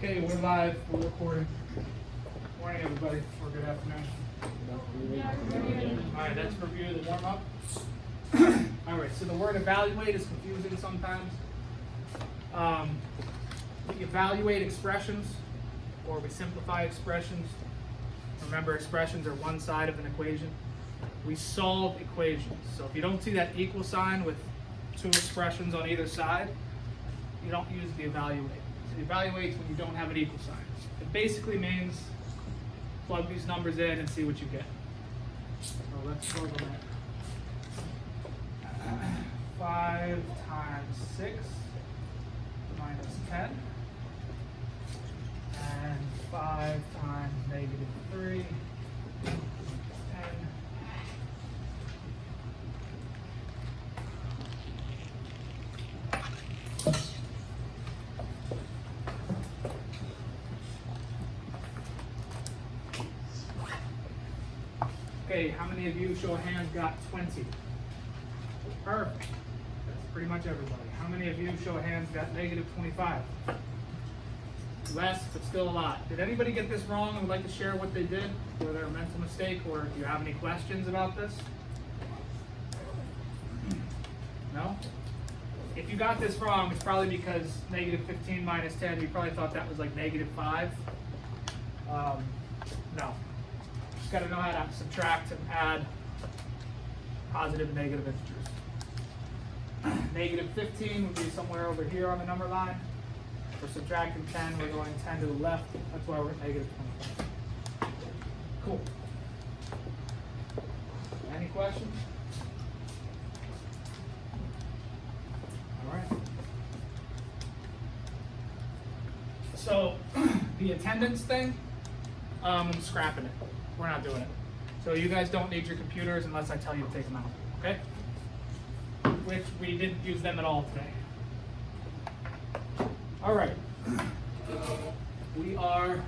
Okay, we're live, we're recording. Morning, everybody, or good afternoon. All right, let's review the warm-up. All right, so the word evaluate is confusing sometimes. We evaluate expressions, or we simplify expressions. Remember, expressions are one side of an equation. We solve equations. So if you don't see that equal sign with two expressions on either side, you don't use the evaluate. So the evaluate is when you don't have an equal sign. It basically means plug these numbers in and see what you get. So let's plug them in. 5 times 6 minus 10. And 5 times negative 3 10. Okay, how many of you, show of hands, got 20? Perfect. That's pretty much everybody. How many of you, show of hands, got negative 25? Less, but still a lot. Did anybody get this wrong and would like to share what they did, whether a mental mistake, or do you have any questions about this? No? If you got this wrong, it's probably because negative 15 minus 10, you probably thought that was like negative 5. No. Just got to know how to subtract and add positive and negative integers. Negative 15 would be somewhere over here on the number line. For subtracting 10, we're going 10 to the left. That's why we're at negative 25. Cool. Any questions? All right. So the attendance thing, I'm scrapping it. We're not doing it. So you guys don't need your computers unless I tell you to take them out, okay? Which we didn't use them at all today. All right. We are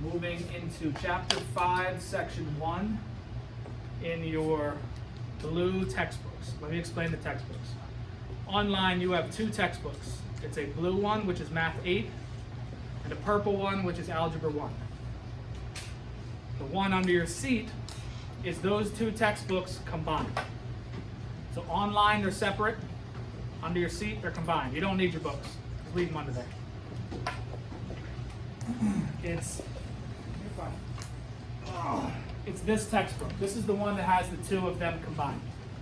moving into chapter 5, section 1 in your blue textbooks. Let me explain the textbooks. Online, you have 2 textbooks. It's a blue one, which is Math 8, and a purple one, which is Algebra 1. The one under your seat is those 2 textbooks combined. So online, they're separate. Under your seat, they're combined. You don't need your books. Just leave them under there. It's this textbook. This is the one that has the 2 of them combined.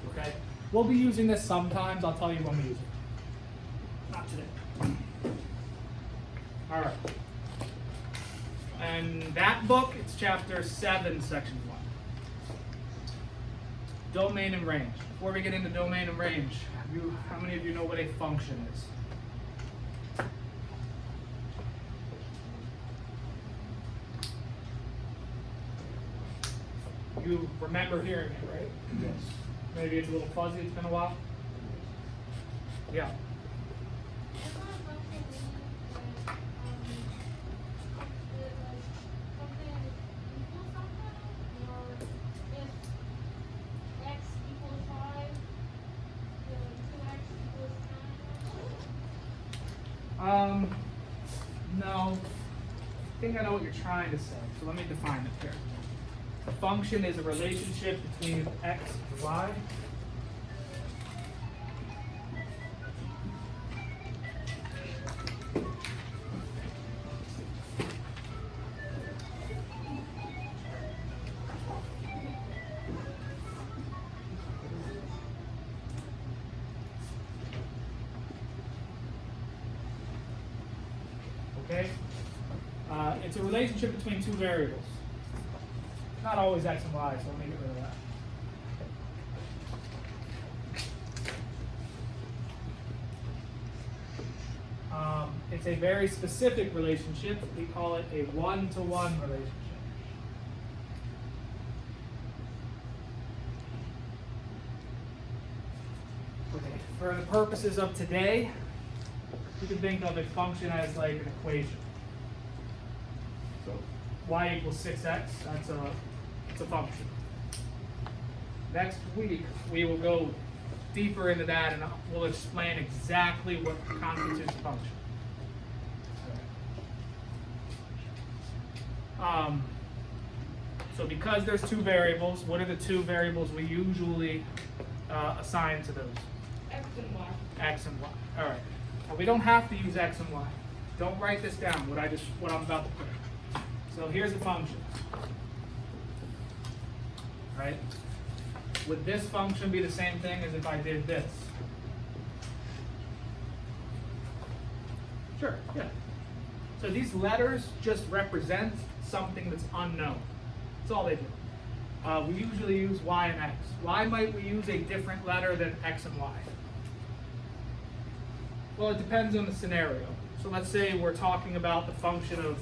Okay? We'll be using this sometimes. I'll tell you when we use it. Not today. All right. And that book, it's chapter 7, section 1. Domain and range. Before we get into domain and range, how many of you know what a function is? You remember hearing it, right? Yes. Maybe it's a little fuzzy, it's been a while? Yeah. No. I think I know what you're trying to say, so let me define it here. A function is a relationship between x and y. Okay? It's a relationship between 2 variables. Not always x and y, so let me get rid of that. It's a very specific relationship. We call it a one-to-one relationship. Okay. For the purposes of today, you can think of a function as like an equation. So y equals 6x, that's a function. Next week, we will go deeper into that and we'll explain exactly what constitutes a function. So because there's two variables, what are the two variables we usually assign to those? X and Y. X and Y. All right. Now we don't have to use X and Y. Don't write this down, what I'm about to put. So here's the function. Right? Would this function be the same thing as if I did this? Sure, yeah. So these letters just represent something that's unknown. That's all they do. We usually use Y and X. Why might we use a different letter than X and Y? Well, it depends on the scenario. So let's say we're talking about the function of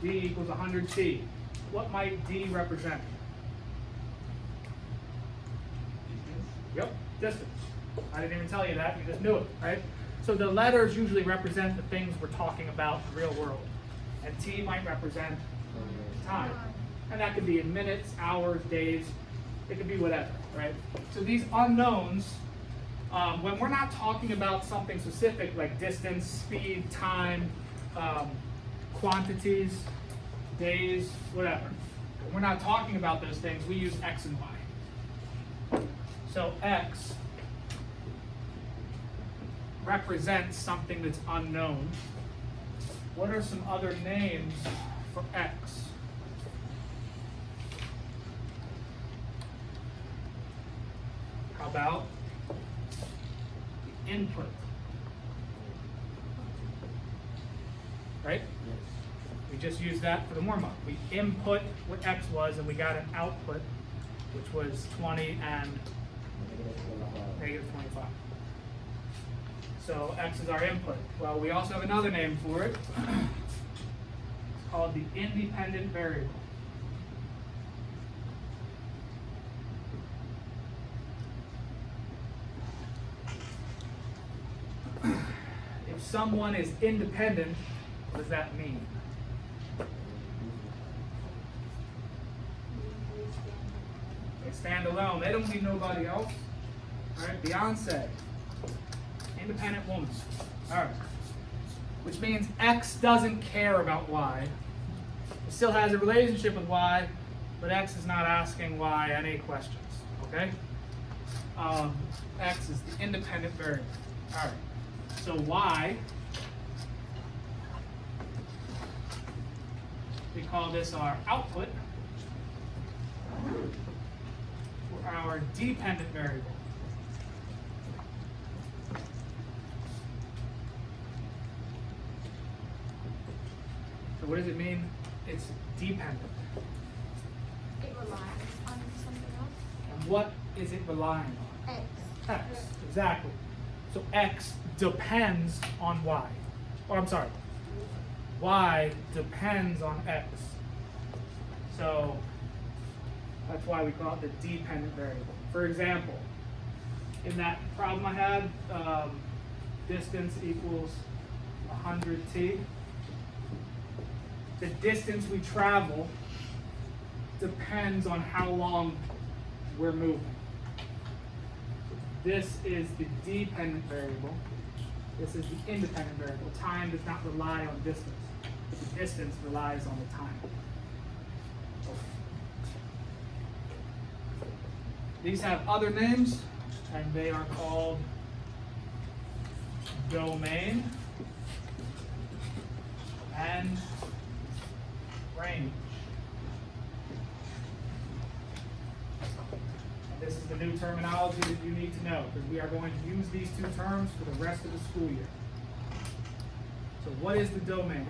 d equals 100t. What might d represent? Yep, distance. I didn't even tell you that, you just knew it, right? So the letters usually represent the things we're talking about in the real world. And t might represent time. And that could be in minutes, hours, days, it could be whatever, right? So these unknowns, when we're not talking about something specific like distance, speed, time, quantities, days, whatever. When we're not talking about those things, we use X and Y. So X represents something that's unknown. What are some other names for X? How about the input? Right? We just used that for the warm-up. We input what X was, and we got an output, which was 20 and negative 25. So X is our input. Well, we also have another name for it. It's called the independent variable. If someone is independent, what does that mean? They stand alone. They don't need nobody else. All right, Beyonce, independent woman. All right, which means X doesn't care about Y. It still has a relationship with Y, but X is not asking Y any questions. Okay? X is the independent variable. All right. So Y, we call this our output, or our dependent variable. So what does it mean? It's dependent. It relies on something else. And what is it relying on? X. X, exactly. So X depends on Y. Or I'm sorry, Y depends on X. So that's why we call it the dependent variable. For example, in that problem I had, distance equals 100t. The distance we travel depends on how long we're moving. This is the dependent variable. This is the independent variable. Time does not rely on distance. The distance relies on the time. These have other names, and they are called domain and range. This is the new terminology that you need to know, because we are going to use these two terms for the rest of the school year. So what is the domain?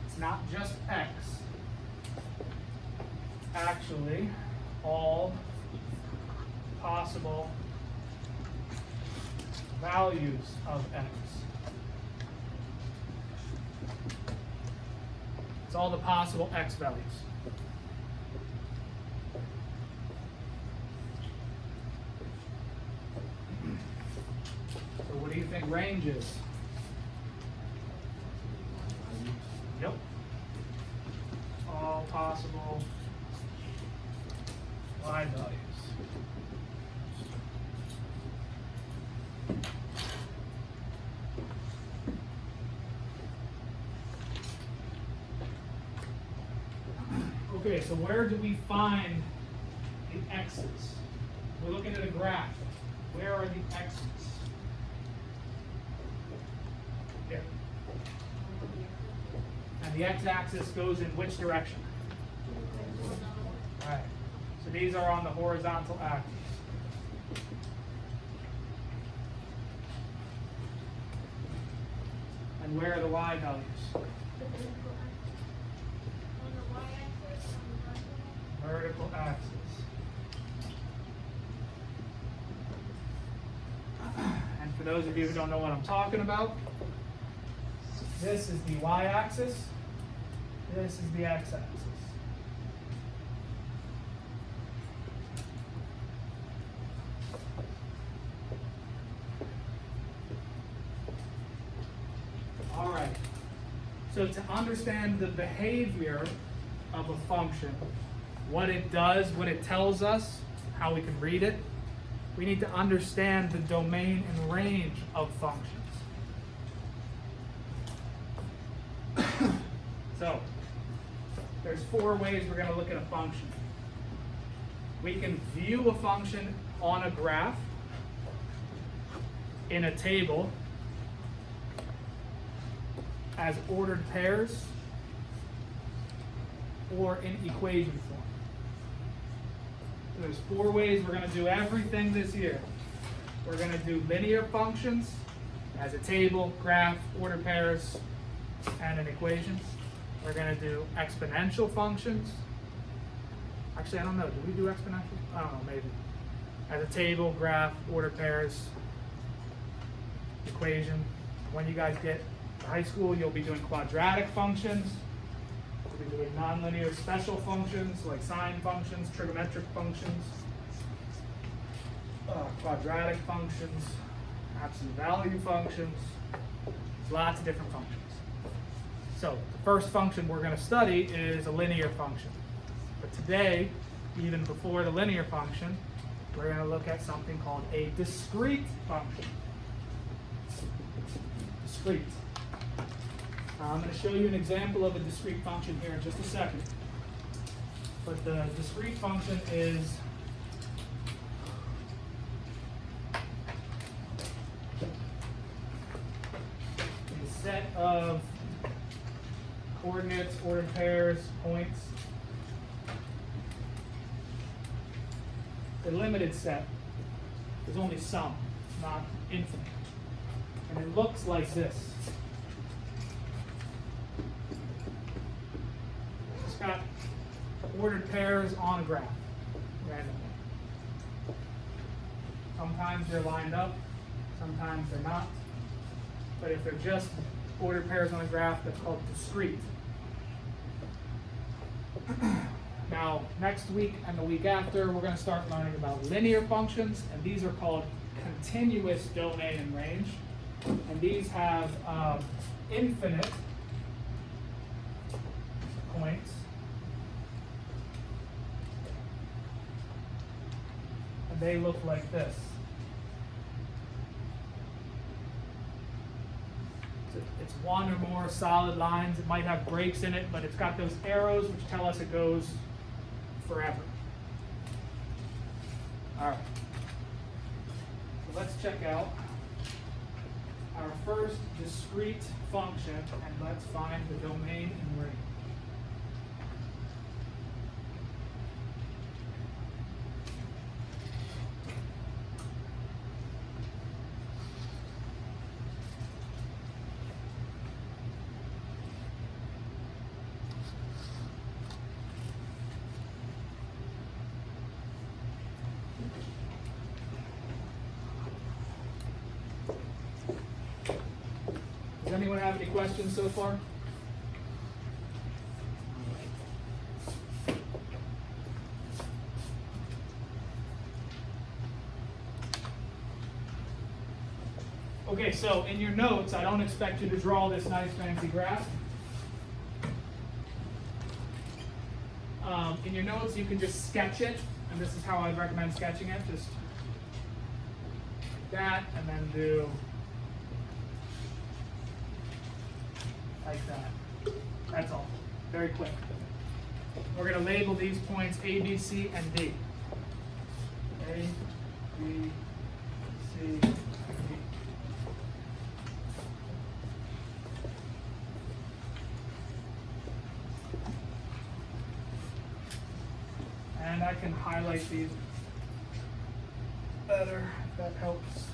It's not just X. It's actually all possible values of X. It's all the possible X values. So what do you think range is? Yep. All possible Y values. Okay, so where do we find the x's? We're looking at a graph. Where are the x's? Here. And the x-axis goes in which direction? All right. So these are on the horizontal axis. And where are the y values? Vertical axis. And for those of you who don't know what I'm talking about, this is the y-axis, this is the x-axis. All right, so to understand the behavior of a function, what it does, what it tells us, how we can read it, we need to understand the domain and range of functions. So, there's 4 ways we're going to look at a function. We can view a function on a graph, in a table, as ordered pairs, or in equation form. So there's 4 ways we're going to do everything this year. We're going to do linear functions as a table, graph, ordered pairs, and an equation. We're going to do exponential functions. Actually, I don't know. Do we do exponential? I don't know, maybe. As a table, graph, ordered pairs, equation. When you guys get to high school, you'll be doing quadratic functions. You'll be doing nonlinear special functions like sine functions, trigonometric functions, quadratic functions, absolute value functions. There's lots of different functions. So the first function we're going to study is a linear function. But today, even before the linear function, we're going to look at something called a discrete function. Discrete. I'm going to show you an example of a discrete function here in just a second. But the discrete function is a set of coordinates, ordered pairs, points. A limited set. There's only some, not infinite. And it looks like this. It's got ordered pairs on a graph, randomly. Sometimes they're lined up, sometimes they're not. But if they're just ordered pairs on a graph, that's called discrete. Now, next week and the week after, we're going to start learning about linear functions, and these are called continuous domain and range. And these have infinite points. And they look like this. It's one or more solid lines. It might have breaks in it, but it's got those arrows which tell us it goes forever. All right. So let's check out our first discrete function, and let's find the domain and range. Does anyone have any questions so far? Okay, so in your notes, I don't expect you to draw this nice fancy graph. In your notes, you can just sketch it, and this is how I'd recommend sketching it. Just like that, and then do like that. That's all. Very quick. we're going to label these points A, B, C, and D. A, B, C, and D. And I can highlight these better if that helps.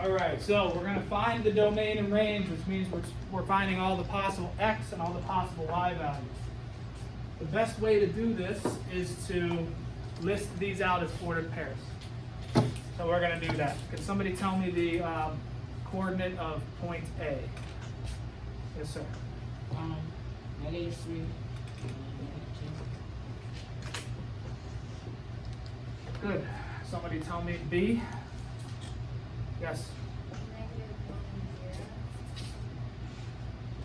All right, so we're going to find the domain and range, which means we're finding all the possible x and all the possible y values. The best way to do this is to list these out as ordered pairs. So we're going to do that. Can somebody tell me the coordinate of point A? Yes, sir. -3, -2. Good. Somebody tell me B. Yes.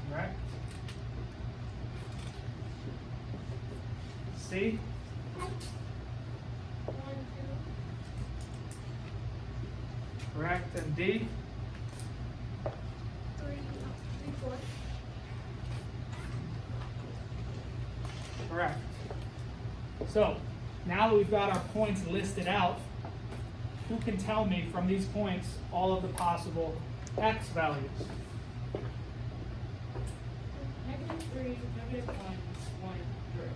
Correct. C. 1, 2. Correct. And D. 3, 4. Correct. So now that we've got our points listed out, who can tell me from these points all of the possible x values? -3, -1, 1, 3.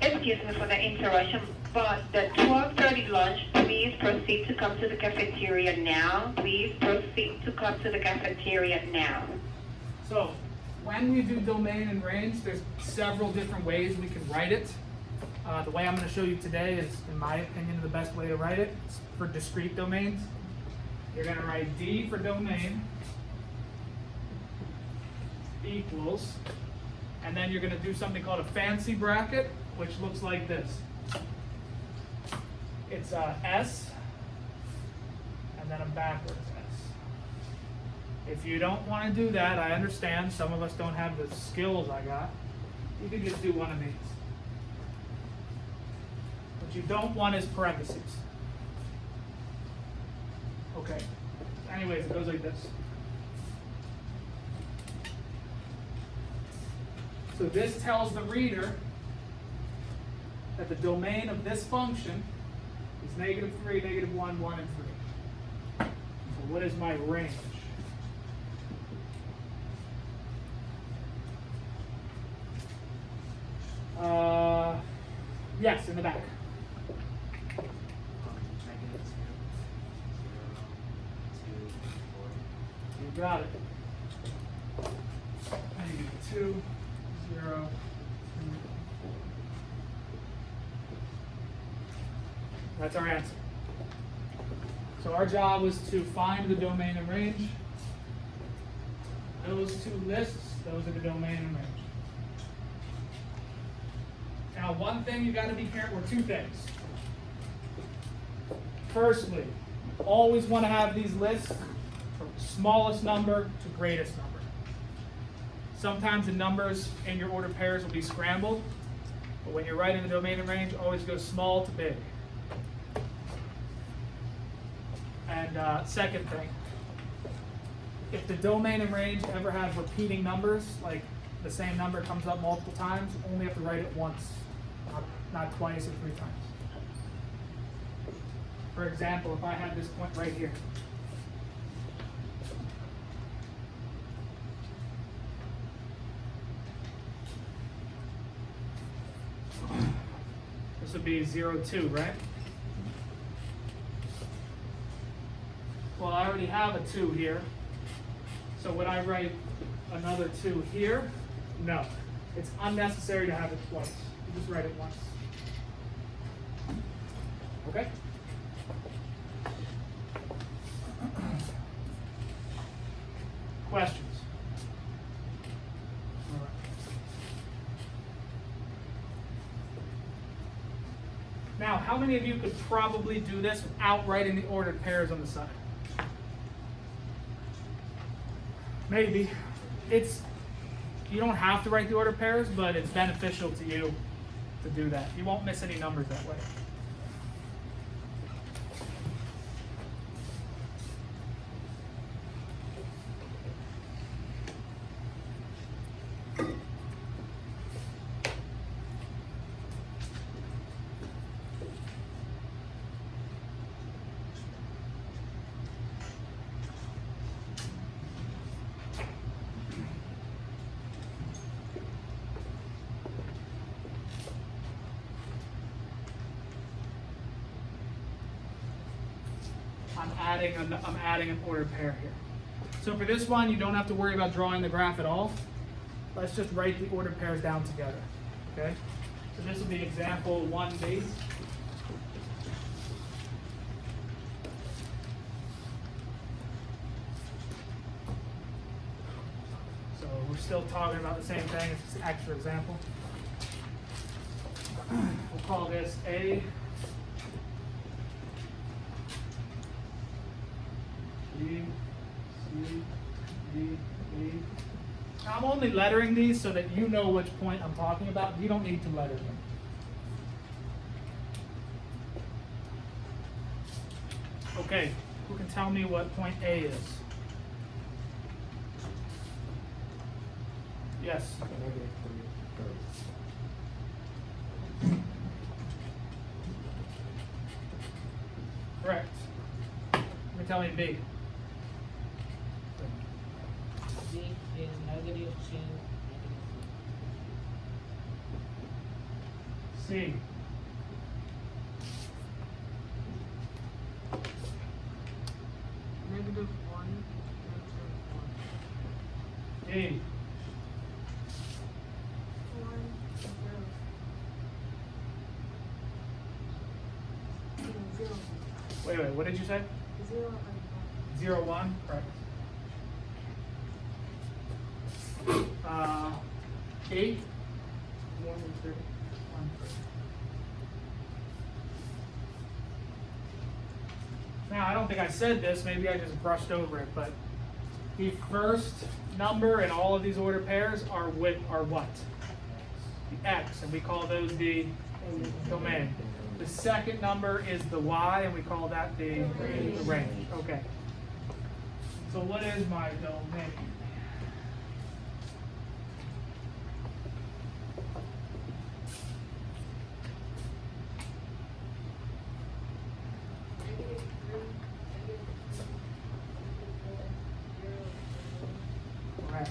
Excuse me for the interruption, but the 12:30 lunch, please proceed to come to the cafeteria now. Please proceed to come to the cafeteria now. So when we do domain and range, there's several different ways we can write it. The way I'm going to show you today is, in my opinion, the best way to write it. It's for discrete domains. You're going to write D for domain equals, and then you're going to do something called a fancy bracket, which looks like this. It's S, and then a backwards S. If you don't want to do that, I understand. Some of us don't have the skills I got. You can just do one of these. What you don't want is parentheses. Okay. Anyways, it goes like this. So this tells the reader that the domain of this function is -3, -1, 1, and 3. So what is my range? Yes, in the back. You got it. -2, 0, 2. That's our answer. So our job was to find the domain and range. Those two lists, those are the domain and range. Now, one thing you got to be careful, or two things. Firstly, always want to have these lists from smallest number to greatest number. Sometimes the numbers in your ordered pairs will be scrambled, but when you're writing the domain and range, always go small to big. And second thing, if the domain and range ever have repeating numbers, like the same number comes up multiple times, you only have to write it once, not twice or 3 times. For example, if I had this point right here, this would be 0, 2, right? Well, I already have a 2 here. So would I write another 2 here? No. It's unnecessary to have it twice. You just write it once. Okay? Questions? All right. Now, how many of you could probably do this without writing the ordered pairs on the side? Maybe. You don't have to write the ordered pairs, but it's beneficial to you to do that. You won't miss any numbers that way. I'm adding an ordered pair here. So for this one, you don't have to worry about drawing the graph at all. Let's just write the ordered pairs down together. Okay? So this will be example 1B. So we're still talking about the same thing, it's just an extra example. We'll call this A. B, C, D, E. Now I'm only lettering these so that you know which point I'm talking about. You don't need to letter them. Okay, who can tell me what point A is? Yes. Correct. You're telling B. B is negative 2, C. -1, D. 1, 0. Wait, what did you say? 0 and 1. 0, 1, correct. E. 1 and 3. 1, 3. Now, I don't think I said this, maybe I just brushed over it, but the first number in all of these ordered pairs are what? The X, and we call those the domain. The second number is the Y, and we call that the range. Okay. So what is my domain? Correct.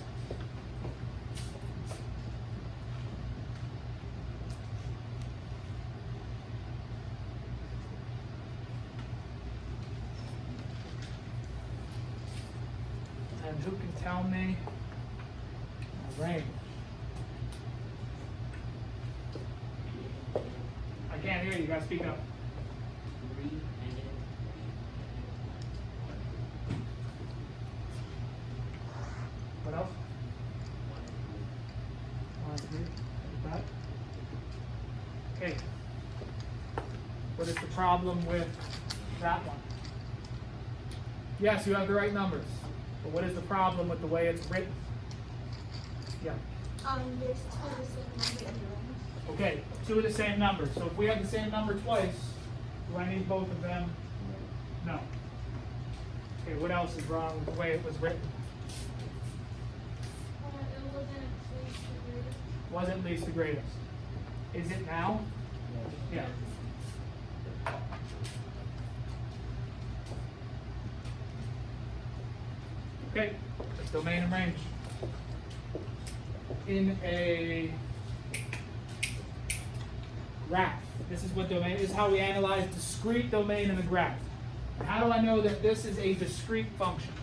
And who can tell me my range? I can't hear you, guys speak up. 3, negative What else? 1, 3. Like that. Okay. What is the problem with that one? Yes, you have the right numbers. But what is the problem with the way it's written? Yeah. There's 2 of the same number in the range. Okay, 2 of the same number. So if we have the same number twice, do I need both of them? No. Okay, what else is wrong with the way it was written? It Wasn't wasn't least the greatest. Is it now? Yeah. Okay, that's domain and range. In a graph, this is what domain is, how we analyze discrete domain in a graph. And how do I know that this is a discrete function?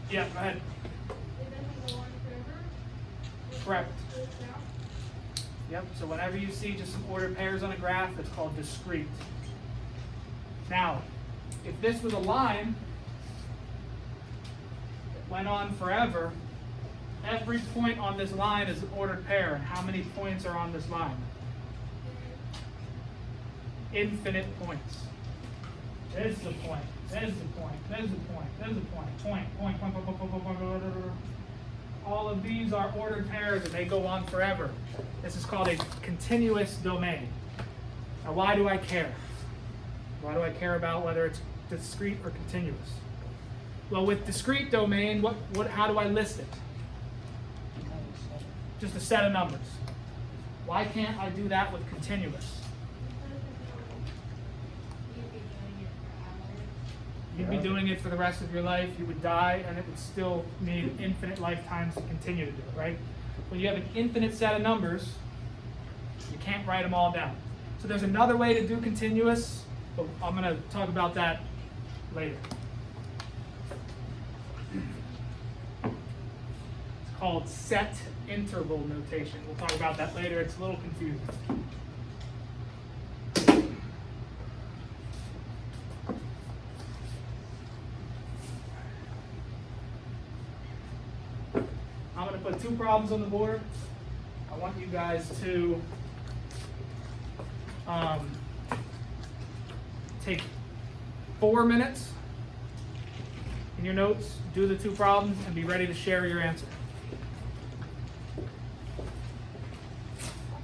Yeah, go ahead. Correct. Yep, so whenever you see just some ordered pairs on a graph, it's called discrete. Now, if this was a line that went on forever, every point on this line is an ordered pair. And how many points are on this line? Infinite points. This is a point. This is a point. This is a point. This is a point. Point. All of these are ordered pairs and they go on forever. This is called a continuous domain. Now, why do I care? Why do I care about whether it's discrete or continuous? Well, with discrete domain, how do I list it? Just a set of numbers. Why can't I do that with continuous? You'd be doing it for the rest of your life. You would die, and it would still need infinite lifetimes to continue to do it, right? When you have an infinite set of numbers, you can't write them all down. So there's another way to do continuous, but I'm going to talk about that later. It's called set interval notation. We'll talk about that later. It's a little confusing. I'm going to put 2 problems on the board. I want you guys to take 4 minutes in your notes, do the 2 problems, and be ready to share your answer.